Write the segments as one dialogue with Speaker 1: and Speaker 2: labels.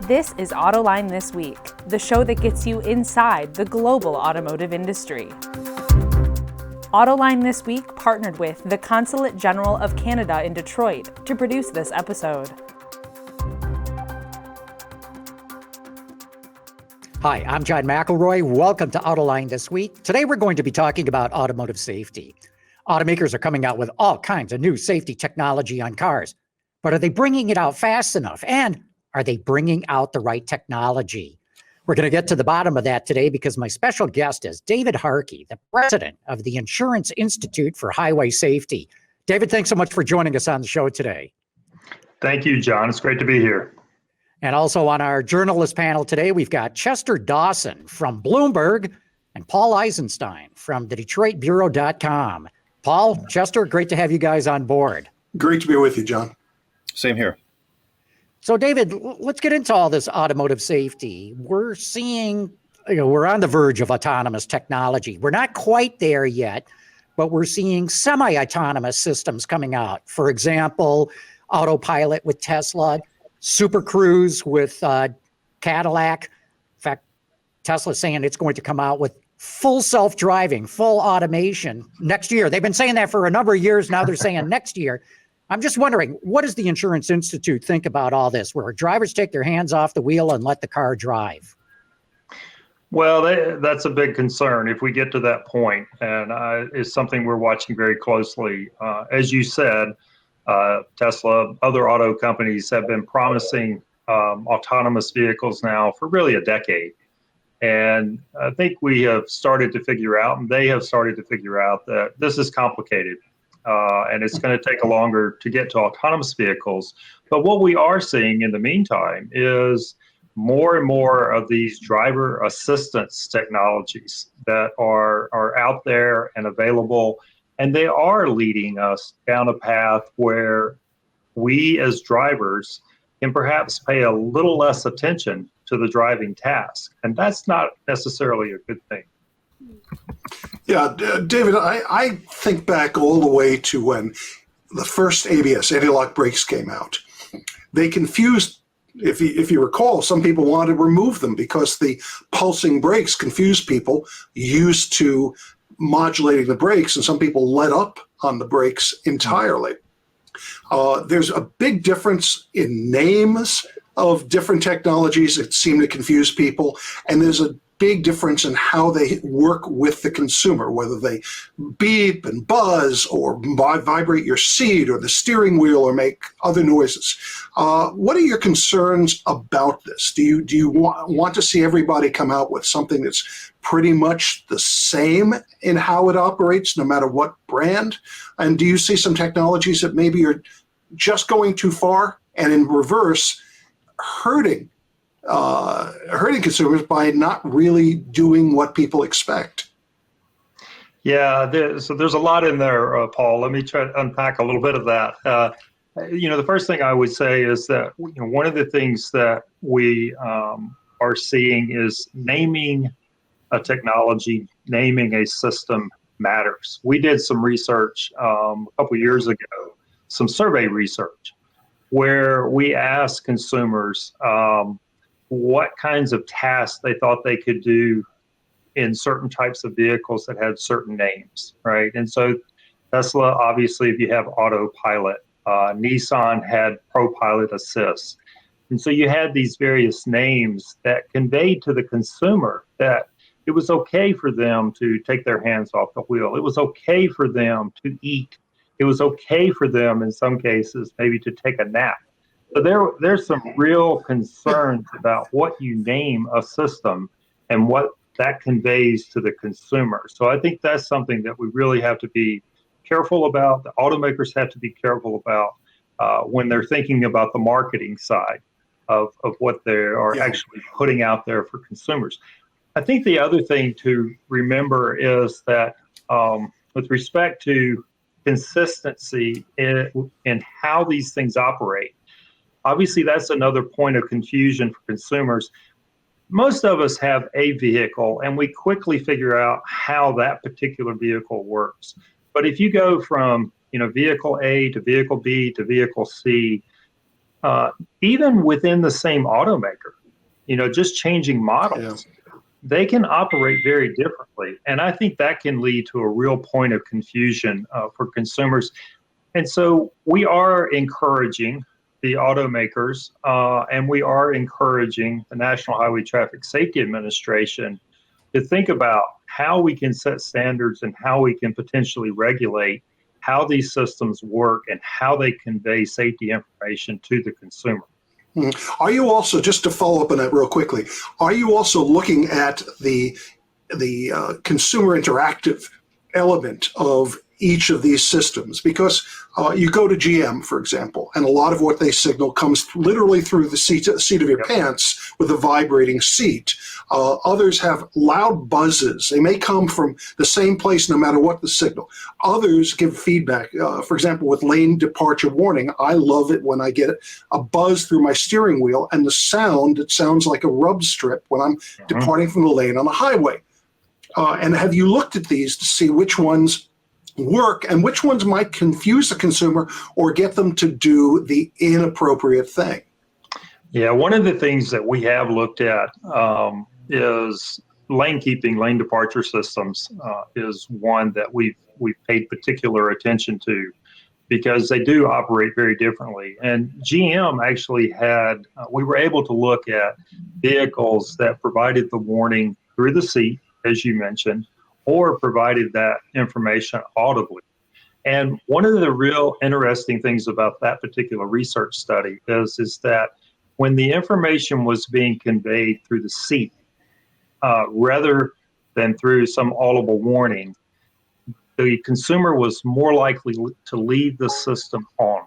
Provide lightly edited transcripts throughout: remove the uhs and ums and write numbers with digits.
Speaker 1: This is Autoline This Week, the show that gets you inside the global automotive industry. Autoline This Week partnered with the Consulate General of Canada in Detroit to produce this episode.
Speaker 2: Hi, I'm John McElroy. Welcome to Autoline This Week. Today we're going to be talking about automotive safety. Automakers are coming out with all kinds of new safety technology on cars, but are they bringing it out fast enough? And are they bringing out the right technology? We're going to get to the bottom of that today because my special guest is David Harkey, the president of the Insurance Institute for Highway Safety. David, thanks so much for joining us on the show today.
Speaker 3: Thank you, John. It's great to be here.
Speaker 2: And also on our journalist panel today, we've got Chester Dawson from Bloomberg and Paul Eisenstein from the DetroitBureau.com. Paul, Chester, great to have you guys on board.
Speaker 4: Great to be with you, John.
Speaker 5: Same here.
Speaker 2: So, David, let's get into all this automotive safety. We're seeing, we're on the verge of autonomous technology. We're not quite there yet, but we're seeing semi-autonomous systems coming out. For example, Autopilot with Tesla, Super Cruise with Cadillac. In fact, Tesla's saying it's going to come out with full self-driving, full automation next year. They've been saying that for a number of years. Now they're saying next year. I'm just wondering, what does the Insurance Institute think about all this, where drivers take their hands off the wheel and let the car drive?
Speaker 3: Well, that's a big concern if we get to that point, and it's something we're watching very closely. As you said, Tesla, other auto companies have been promising autonomous vehicles now for really a decade. And I think we have started to figure out, and they have started to figure out, that this is complicated. And it's going to take longer to get to autonomous vehicles. But what we are seeing in the meantime is more and more of these driver assistance technologies that are out there and available. And they are leading us down a path where we as drivers can perhaps pay a little less attention to the driving task. And that's not necessarily a good thing.
Speaker 4: Yeah, David, I think back all the way to when the first ABS, anti-lock brakes, came out. They confused, if you recall, some people wanted to remove them because the pulsing brakes confused people used to modulating the brakes, and some people let up on the brakes entirely. There's a big difference in names of different technologies that seem to confuse people, and there's a big difference in how they work with the consumer, whether they beep and buzz or vibrate your seat or the steering wheel or make other noises. What are your concerns about this? Do you want to see everybody come out with something that's pretty much the same in how it operates, no matter what brand? And do you see some technologies that maybe are just going too far and in reverse hurting consumers by not really doing what people expect?
Speaker 3: Yeah, there's a lot in there, Paul. Let me try to unpack a little bit of that. The first thing I would say is that one of the things that we are seeing is naming a technology, naming a system matters. We did some research a couple years ago, some survey research, where we asked consumers what kinds of tasks they thought they could do in certain types of vehicles that had certain names, right? And so Tesla, obviously, if you have Autopilot, Nissan had ProPilot Assist. And so you had these various names that conveyed to the consumer that it was okay for them to take their hands off the wheel. It was okay for them to eat. It was okay for them, in some cases, maybe to take a nap. So there's some real concerns about what you name a system and what that conveys to the consumer. So I think that's something that we really have to be careful about. The automakers have to be careful about when they're thinking about the marketing side of what they are actually putting out there for consumers. I think the other thing to remember is that with respect to consistency in how these things operate, obviously, that's another point of confusion for consumers. Most of us have a vehicle, and we quickly figure out how that particular vehicle works. But if you go from vehicle A to vehicle B to vehicle C, even within the same automaker, just changing models, they can operate very differently. And I think that can lead to a real point of confusion for consumers. And so we are encouraging the automakers and we are encouraging the National Highway Traffic Safety Administration to think about how we can set standards and how we can potentially regulate how these systems work and how they convey safety information to the consumer.
Speaker 4: Are you also, just to follow up on that real quickly, are you also looking at the consumer interactive element of each of these systems? Because you go to GM, for example, and a lot of what they signal comes literally through the seat of your pants with a vibrating seat. Others have loud buzzes. They may come from the same place no matter what the signal. Others give feedback. For example, with lane departure warning, I love it when I get a buzz through my steering wheel and the sound, it sounds like a rub strip when I'm departing from the lane on the highway. And have you looked at these to see which ones work and which ones might confuse the consumer or get them to do the inappropriate thing?
Speaker 3: Yeah, one of the things that we have looked at is lane keeping, lane departure systems is one that we've paid particular attention to because they do operate very differently. And GM actually had, we were able to look at vehicles that provided the warning through the seat, as you mentioned, or provided that information audibly. And one of the real interesting things about that particular research study is that when the information was being conveyed through the seat, rather than through some audible warning, the consumer was more likely to leave the system on.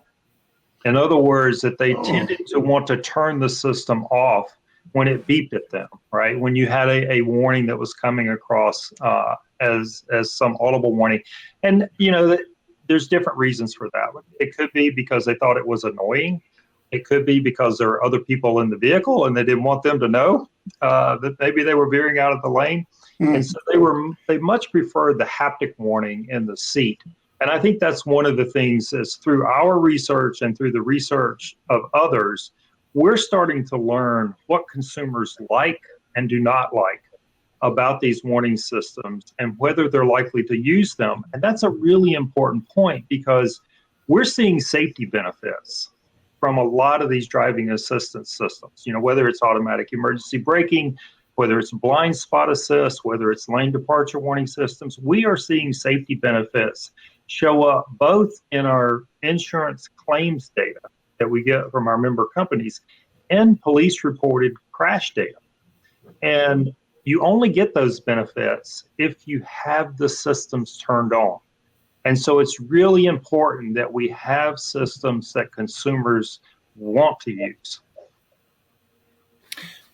Speaker 3: In other words, that they tended to want to turn the system off when it beeped at them, right? When you had a warning that was coming across as some audible warning. And, there's different reasons for that. It could be because they thought it was annoying. It could be because there are other people in the vehicle and they didn't want them to know that maybe they were veering out of the lane. And so they much preferred the haptic warning in the seat. And I think that's one of the things is through our research and through the research of others, we're starting to learn what consumers like and do not like about these warning systems and whether they're likely to use them. And that's a really important point because we're seeing safety benefits from a lot of these driving assistance systems, whether it's automatic emergency braking, whether it's blind spot assist, whether it's lane departure warning systems. We are seeing safety benefits show up both in our insurance claims data that we get from our member companies and police reported crash data. And you only get those benefits if you have the systems turned on. And so it's really important that we have systems that consumers want to use.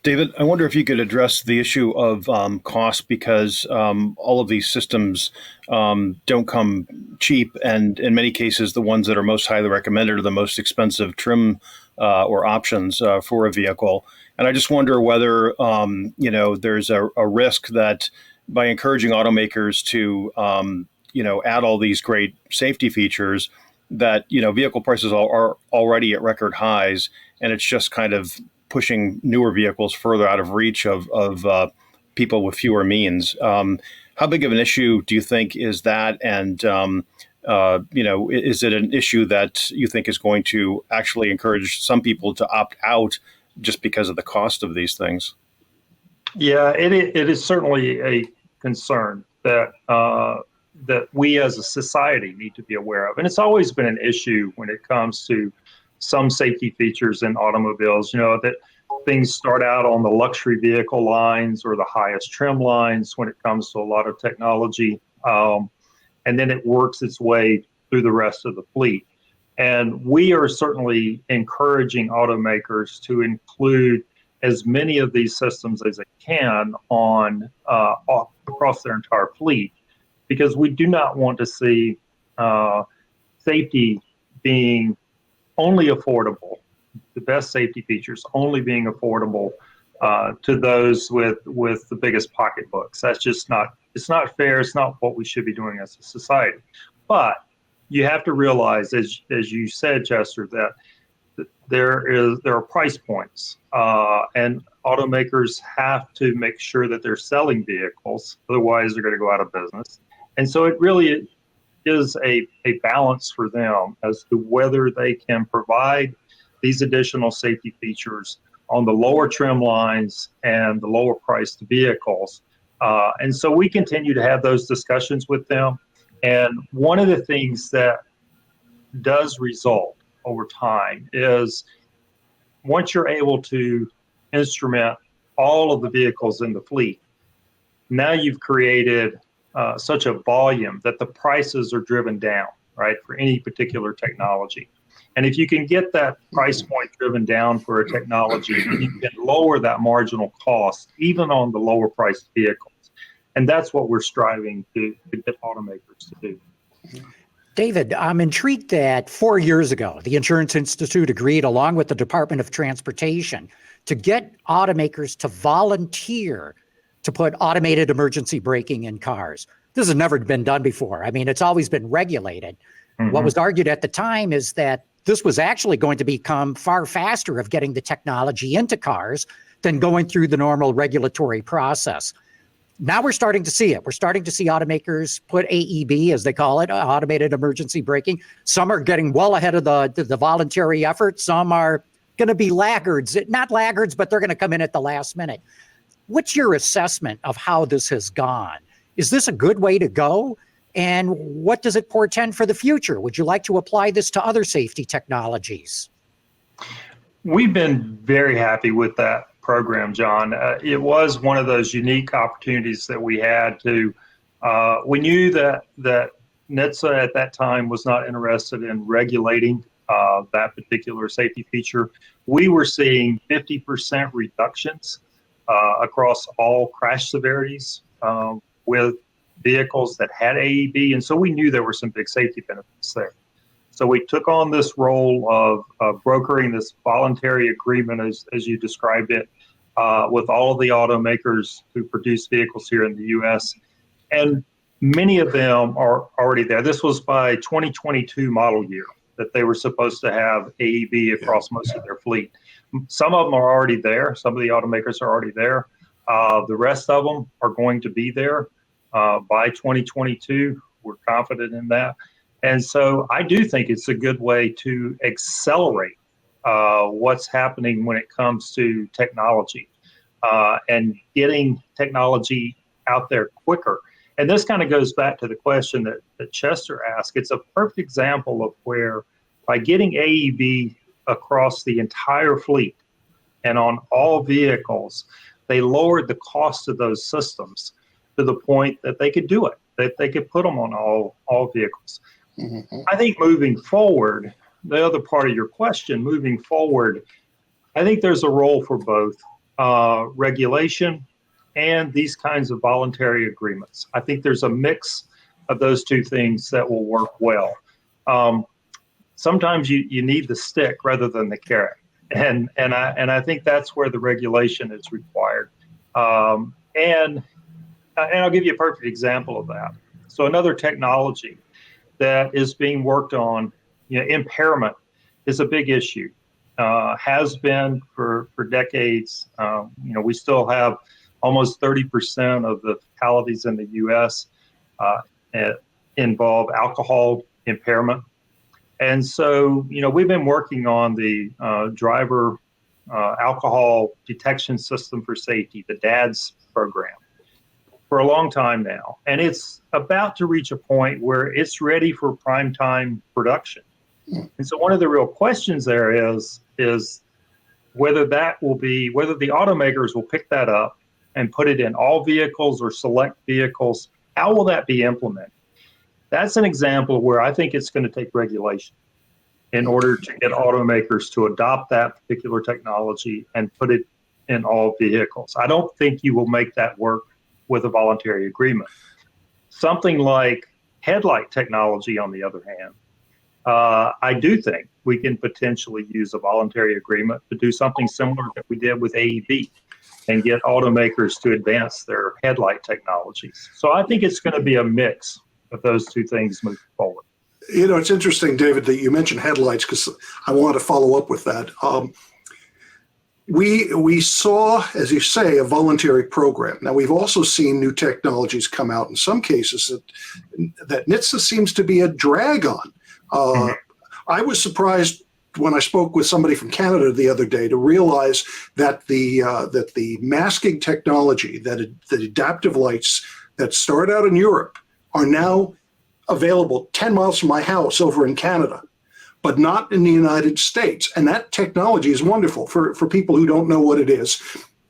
Speaker 5: David, I wonder if you could address the issue of cost because all of these systems don't come cheap. And in many cases, the ones that are most highly recommended are the most expensive trim or options for a vehicle. And I just wonder whether, there's a risk that by encouraging automakers to, add all these great safety features that, vehicle prices are already at record highs. And it's just kind of pushing newer vehicles further out of reach of people with fewer means. How big of an issue do you think is that? And, is it an issue that you think is going to actually encourage some people to opt out just because of the cost of these things?
Speaker 3: Yeah, it is certainly a concern that that we as a society need to be aware of. And it's always been an issue when it comes to some safety features in automobiles, that things start out on the luxury vehicle lines or the highest trim lines when it comes to a lot of technology. And then it works its way through the rest of the fleet. And we are certainly encouraging automakers to include as many of these systems as they can on across their entire fleet, because we do not want to see safety being only affordable, the best safety features only being affordable to those with the biggest pocketbooks. That's just it's not fair. It's not what we should be doing as a society. But you have to realize, as you said, Chester, that there are price points, and automakers have to make sure that they're selling vehicles, otherwise they're going to go out of business. And so it really is a balance for them as to whether they can provide these additional safety features on the lower trim lines and the lower priced vehicles. And so we continue to have those discussions with them. And one of the things that does result over time is once you're able to instrument all of the vehicles in the fleet, now you've created such a volume that the prices are driven down, right, for any particular technology. And if you can get that price point driven down for a technology, you can lower that marginal cost even on the lower priced vehicles. And that's what we're striving to get automakers to do.
Speaker 2: David, I'm intrigued that 4 years ago, the Insurance Institute agreed, along with the Department of Transportation, to get automakers to volunteer to put automated emergency braking in cars. This has never been done before. I mean, it's always been regulated. Mm-hmm. What was argued at the time is that this was actually going to become far faster of getting the technology into cars than going through the normal regulatory process. Now we're starting to see it. We're starting to see automakers put AEB, as they call it, automated emergency braking. Some are getting well ahead of the voluntary effort. Some are going to be laggards, not laggards, but they're going to come in at the last minute. What's your assessment of how this has gone? Is this a good way to go? And what does it portend for the future? Would you like to apply this to other safety technologies?
Speaker 3: We've been very happy with that program, John. It was one of those unique opportunities that we had to, we knew that NHTSA at that time was not interested in regulating that particular safety feature. We were seeing 50% reductions across all crash severities with vehicles that had AEB. And so we knew there were some big safety benefits there. So we took on this role of brokering this voluntary agreement, as you described it, with all of the automakers who produce vehicles here in the U.S. And many of them are already there. This was by 2022 model year that they were supposed to have AEB across most of their fleet. Some of them are already there. Some of the automakers are already there. The rest of them are going to be there by 2022. We're confident in that. And so I do think it's a good way to accelerate what's happening when it comes to technology and getting technology out there quicker. And this kind of goes back to the question that Chester asked. It's a perfect example of where by getting AEB across the entire fleet and on all vehicles, they lowered the cost of those systems to the point that they could do it, that they could put them on all vehicles. Mm-hmm. I think moving forward, the other part of your question, moving forward, I think there's a role for both regulation and these kinds of voluntary agreements. I think there's a mix of those two things that will work well. Sometimes you need the stick rather than the carrot, and I think that's where the regulation is required. And I'll give you a perfect example of that. So another technology that is being worked on, impairment is a big issue. Has been for decades. We still have almost 30% of the fatalities in the U.S. Involve alcohol impairment. And so, we've been working on the driver alcohol detection system for safety, the DADS program, for a long time now. And it's about to reach a point where it's ready for prime time production. And so one of the real questions there is whether the automakers will pick that up and put it in all vehicles or select vehicles. How will that be implemented? That's an example where I think it's going to take regulation in order to get automakers to adopt that particular technology and put it in all vehicles. I don't think you will make that work with a voluntary agreement. Something like headlight technology, on the other hand, I do think we can potentially use a voluntary agreement to do something similar that we did with AEB and get automakers to advance their headlight technologies. So I think it's going to be a mix of those two things moving forward.
Speaker 4: It's interesting, David, that you mentioned headlights because I want to follow up with that. We saw, as you say, a voluntary program. Now, we've also seen new technologies come out in some cases that NHTSA seems to be a drag on. I was surprised when I spoke with somebody from Canada the other day to realize that the masking technology, the adaptive lights that started out in Europe are now available 10 miles from my house over in Canada, but not in the United States. And that technology is wonderful for people who don't know what it is.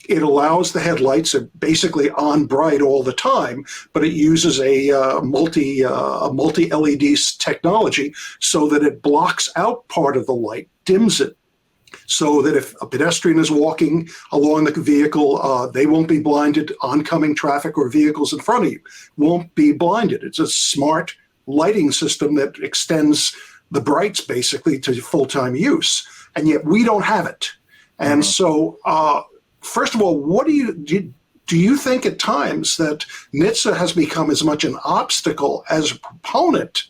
Speaker 4: It allows the headlights are basically on bright all the time, but it uses a multi LED technology so that it blocks out part of the light, dims it, so that if a pedestrian is walking along the vehicle, they won't be blinded. Oncoming traffic or vehicles in front of you won't be blinded. It's a smart lighting system that extends the brights basically to full-time use, and yet we don't have it. And so, first of all, what do you think at times that NHTSA has become as much an obstacle as a proponent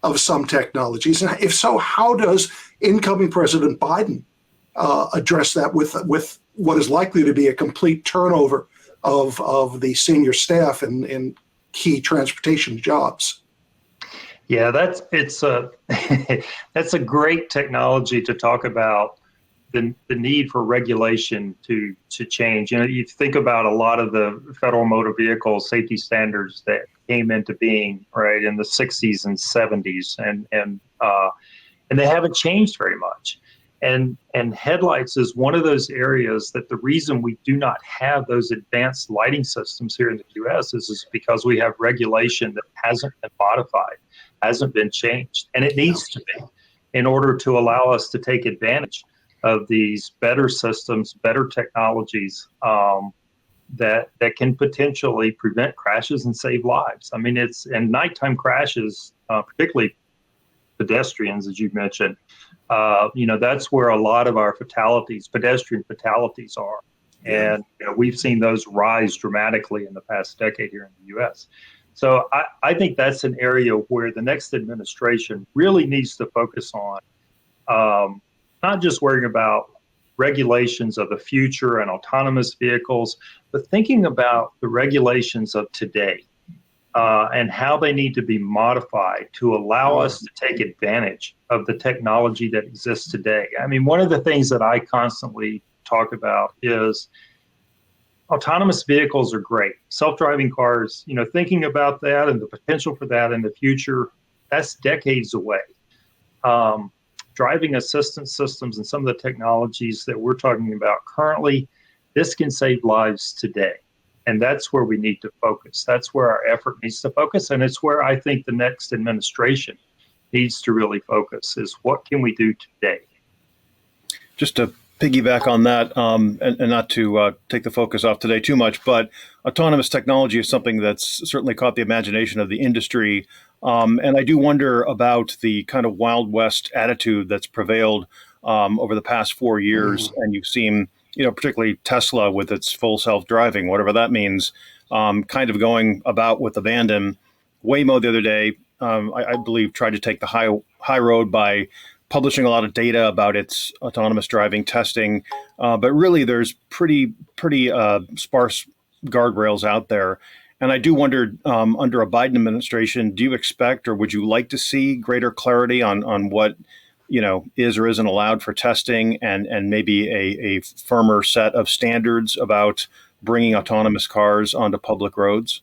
Speaker 4: of some technologies? And if so, how does incoming President Biden address that with what is likely to be a complete turnover of the senior staff in key transportation jobs?
Speaker 3: Yeah, that's a great technology to talk about the need for regulation to change. You think about a lot of the federal motor vehicle safety standards that came into being right in the 60s and 70s, and they haven't changed very much. And headlights is one of those areas that the reason we do not have those advanced lighting systems here in the U.S. is because we have regulation that hasn't been modified, hasn't been changed, and it needs to be in order to allow us to take advantage of these better systems, better technologies that can potentially prevent crashes and save lives. I mean, and nighttime crashes, particularly pedestrians, as you mentioned, that's where a lot of our pedestrian fatalities are. And we've seen those rise dramatically in the past decade here in the U.S. So I think that's an area where the next administration really needs to focus on, not just worrying about regulations of the future and autonomous vehicles, but thinking about the regulations of today and how they need to be modified to allow us to take advantage of the technology that exists today. I mean, one of the things that I constantly talk about is autonomous vehicles are great. Self-driving cars, thinking about that and the potential for that in the future, that's decades away. Driving assistance systems and some of the technologies that we're talking about currently, this can save lives today. And that's where we need to focus. That's where our effort needs to focus. And it's where I think the next administration needs to really focus is what can we do today?
Speaker 5: Just to piggyback on that, and not to take the focus off today too much, but autonomous technology is something that's certainly caught the imagination of the industry. And I do wonder about the kind of Wild West attitude that's prevailed over the past 4 years. And you've seen, particularly Tesla with its full self-driving, whatever that means, kind of going about with abandon. Waymo the other day, I believe, tried to take the high road by publishing a lot of data about its autonomous driving testing. But really, there's pretty sparse guardrails out there. And I do wonder, under a Biden administration, do you expect or would you like to see greater clarity on what is or isn't allowed for testing and maybe a firmer set of standards about bringing autonomous cars onto public roads?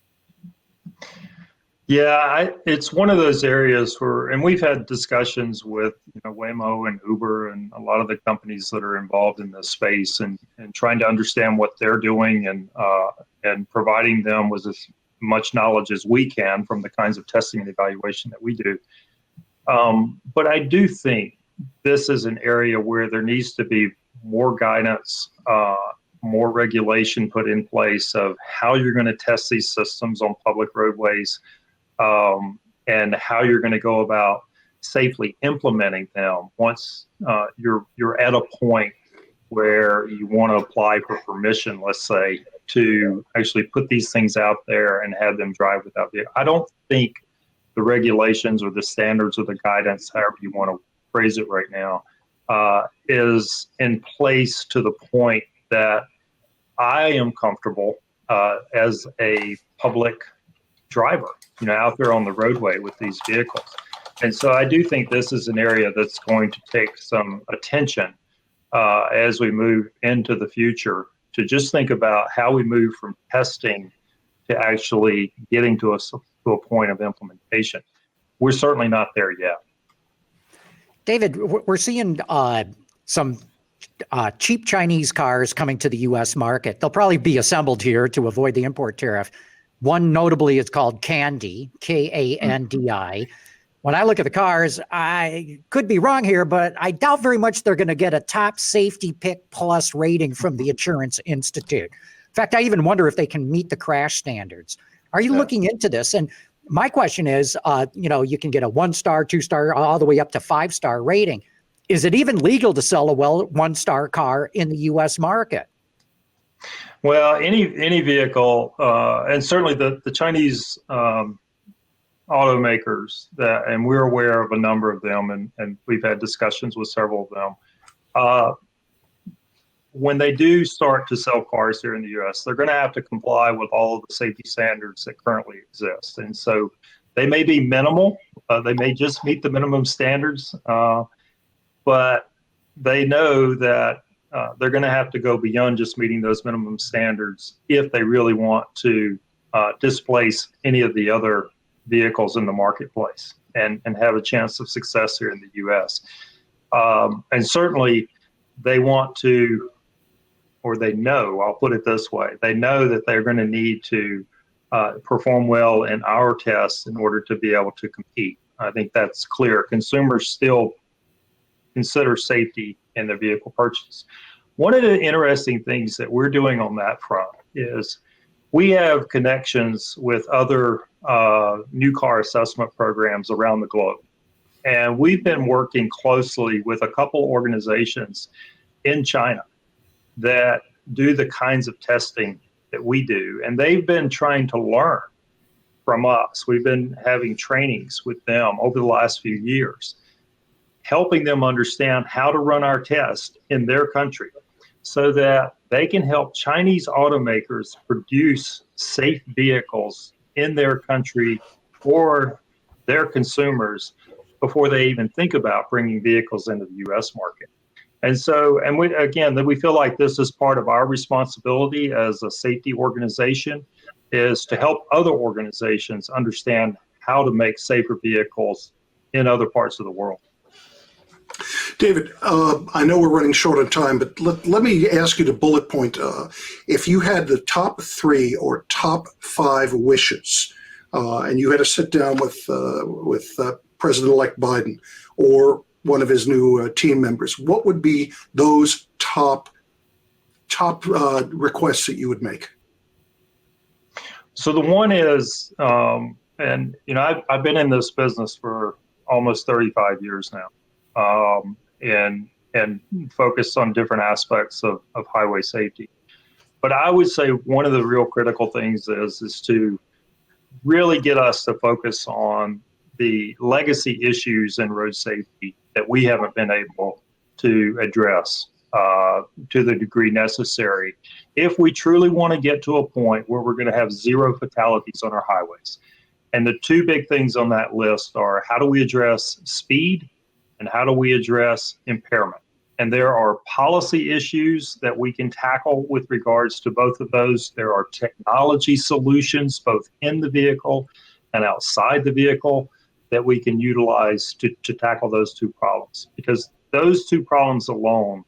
Speaker 3: Yeah, it's one of those areas where, and we've had discussions with Waymo and Uber and a lot of the companies that are involved in this space, and trying to understand what they're doing and providing them with as much knowledge as we can from the kinds of testing and evaluation that we do. But I do think this is an area where there needs to be more guidance, more regulation put in place of how you're going to test these systems on public roadways. And how you're going to go about safely implementing them once you're at a point where you want to apply for permission, let's say, to actually put these things out there and have them drive without vehicle. I don't think the regulations or the standards or the guidance, however you want to phrase it right now, is in place to the point that I am comfortable as a public driver, out there on the roadway with these vehicles. And so I do think this is an area that's going to take some attention as we move into the future, to just think about how we move from testing to actually getting to a point of implementation. We're certainly not there yet.
Speaker 2: David, we're seeing some cheap Chinese cars coming to the U.S. market. They'll probably be assembled here to avoid the import tariff. One notably is called Kandi, Kandi. When I look at the cars, I could be wrong here, but I doubt very much they're going to get a top safety pick plus rating from the Insurance Institute. In fact, I even wonder if they can meet the crash standards. Are you looking into this? And my question is, you can get a 1-star, 2-star, all the way up to 5-star rating. Is it even legal to sell a 1-star car in the U.S. market?
Speaker 3: Well, any vehicle, and certainly the Chinese automakers, and we're aware of a number of them, and we've had discussions with several of them. When they do start to sell cars here in the U.S., they're going to have to comply with all of the safety standards that currently exist. And so they may be minimal. They may just meet the minimum standards, but they know that they're going to have to go beyond just meeting those minimum standards if they really want to displace any of the other vehicles in the marketplace and have a chance of success here in the U.S. And certainly they want to, or they know, I'll put it this way, they know that they're going to need to perform well in our tests in order to be able to compete. I think that's clear. Consumers still consider safety in their vehicle purchase. One of the interesting things that we're doing on that front is we have connections with other new car assessment programs around the globe. And we've been working closely with a couple organizations in China that do the kinds of testing that we do. And they've been trying to learn from us. We've been having trainings with them over the last few years, helping them understand how to run our test in their country so that they can help Chinese automakers produce safe vehicles in their country for their consumers before they even think about bringing vehicles into the U.S. market. And so, we feel like this is part of our responsibility as a safety organization, is to help other organizations understand how to make safer vehicles in other parts of the world.
Speaker 4: David, I know we're running short on time, but let me ask you to bullet point. If you had the top 3 or top 5 wishes, and you had to sit down with President-elect Biden or one of his new team members, what would be those top requests that you would make?
Speaker 3: So the one is, I've been in this business for almost 35 years now, and focused on different aspects of highway safety. But I would say one of the real critical things is to really get us to focus on the legacy issues in road safety that we haven't been able to address to the degree necessary if we truly want to get to a point where we're going to have 0 fatalities on our highways. And the 2 big things on that list are, how do we address speed and how do we address impairment? And there are policy issues that we can tackle with regards to both of those. There are technology solutions both in the vehicle and outside the vehicle that we can utilize to tackle those 2 problems, because those 2 problems alone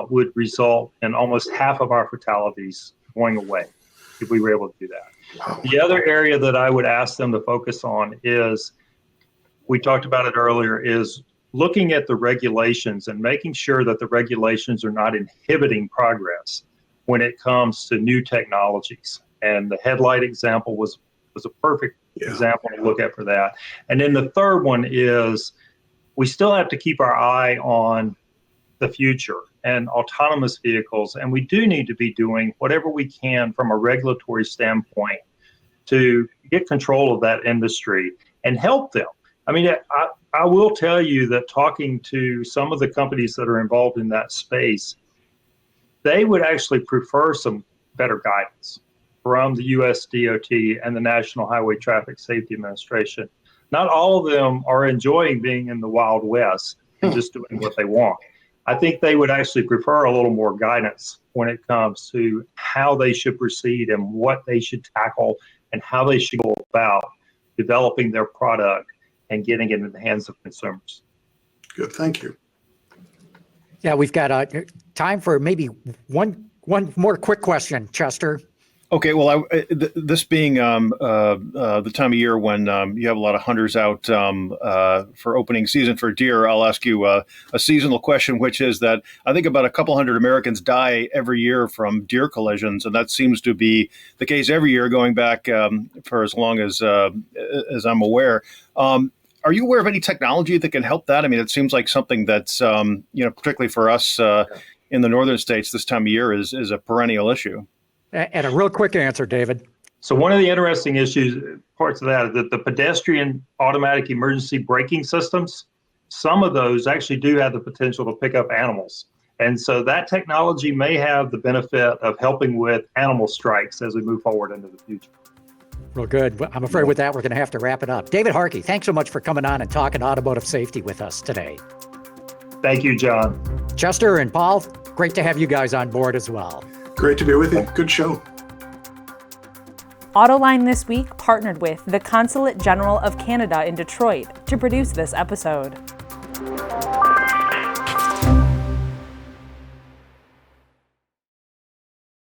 Speaker 3: would result in almost half of our fatalities going away if we were able to do that. The other area that I would ask them to focus on is, we talked about it earlier, is looking at the regulations and making sure that the regulations are not inhibiting progress when it comes to new technologies. And the headlight example was a perfect example to look at for that. And then the third one is, we still have to keep our eye on the future and autonomous vehicles. And we do need to be doing whatever we can from a regulatory standpoint to get control of that industry and help them. I mean, I will tell you that talking to some of the companies that are involved in that space, they would actually prefer some better guidance from the US DOT and the National Highway Traffic Safety Administration. Not all of them are enjoying being in the Wild West and just doing what they want. I think they would actually prefer a little more guidance when it comes to how they should proceed and what they should tackle and how they should go about developing their product and getting it in the hands of consumers.
Speaker 4: Good, thank you.
Speaker 2: Yeah, we've got time for maybe one more quick question, Chester.
Speaker 5: Okay, well, this being the time of year when you have a lot of hunters out for opening season for deer, I'll ask you a seasonal question, which is that I think about a couple hundred Americans die every year from deer collisions, and that seems to be the case every year going back for as long as I'm aware. Are you aware of any technology that can help that? I mean, it seems like something that's, particularly for us in the northern states this time of year is a perennial issue.
Speaker 2: And a real quick answer, David.
Speaker 3: So one of the interesting parts of that is that the pedestrian automatic emergency braking systems, some of those actually do have the potential to pick up animals. And so that technology may have the benefit of helping with animal strikes as we move forward into the future.
Speaker 2: Real good. I'm afraid with that, we're going to have to wrap it up. David Harkey, thanks so much for coming on and talking automotive safety with us today.
Speaker 3: Thank you, John.
Speaker 2: Chester and Paul, great to have you guys on board as well.
Speaker 4: Great to be with you. Good show.
Speaker 1: Autoline This Week partnered with the Consulate General of Canada in Detroit to produce this episode.